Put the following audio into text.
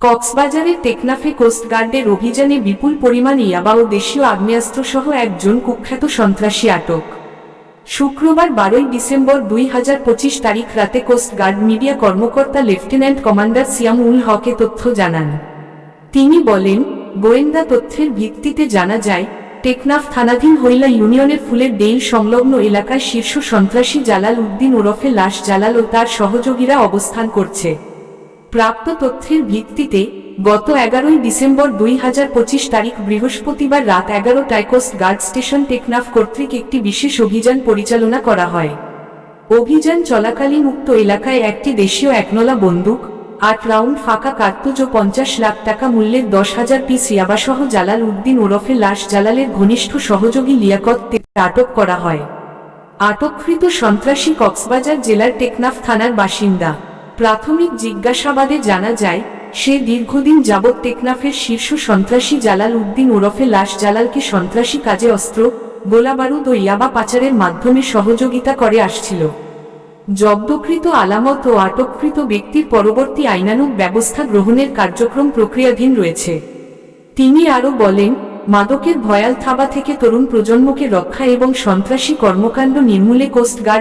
কক্সবাজারের টেকনাফে কোস্টগার্ডের অভিযানে বিপুল পরিমাণ ইয়াবা ও দেশীয় আগ্নেয়াস্ত্রসহ একজন কুখ্যাত সন্ত্রাসী আটক। শুক্রবার 12 ডিসেম্বর 2025 তারিখ রাতে কোস্টগার্ড মিডিয়া কর্মকর্তা লেফটেন্যান্ট কমান্ডার সিয়াম উল হকে তথ্য জানান। তিনি বলেন, গোয়েন্দা তথ্যের ভিত্তিতে জানা যায়, টেকনাফ থানাধীন হইলা ইউনিয়নের ফুলের ডেইল সংলগ্ন এলাকায় শীর্ষ সন্ত্রাসী জালাল উদ্দিন ওরফে লাশ জালাল ও তার সহযোগীরা অবস্থান করছে। প্রাপ্ত তথ্যের ভিত্তিতে গত 11 ডিসেম্বর 2025 তারিখ বৃহস্পতিবার রাত 11টায় কোস্ট গার্ড স্টেশন টেকনাফ কর্তৃক একটি বিশেষ অভিযান পরিচালনা করা হয়। অভিযান চলাকালীন উক্ত এলাকায় একটি দেশীয় একনলা বন্দুক, 8 রাউন্ড ফাঁকা কার্তুজ ও 50 লাখ টাকা মূল্যের 10,000 পিস ইয়াবাসহ জালাল উদ্দিন ওরফে লাশ জালালের ঘনিষ্ঠ সহযোগী লিয়াকতকে আটক করা হয়। আটককৃত সন্ত্রাসী কক্সবাজার জেলার টেকনাফ থানার বাসিন্দা। প্রাথমিক জিজ্ঞাসাবাদে জানা যায়, সে দীর্ঘদিন যাবৎ টেকনাফের শীর্ষ সন্ত্রাসী জালাল উদ্দিন ওরফে লাশ জালালকে সন্ত্রাসী কাজে অস্ত্র, গোলাবারুদ ও ইয়াবা পাচারের মাধ্যমে সহযোগিতা করে আসছিল। জব্দকৃত আলামত ও আটককৃত ব্যক্তির পরবর্তী আইনানুগ ব্যবস্থা গ্রহণের কার্যক্রম প্রক্রিয়াধীন রয়েছে। তিনি আরও বলেন, মাদকের ভয়াল থাবা থেকে তরুণ প্রজন্মকে রক্ষা এবং সন্ত্রাসী কর্মকাণ্ড নির্মূলে কোস্টগার্ড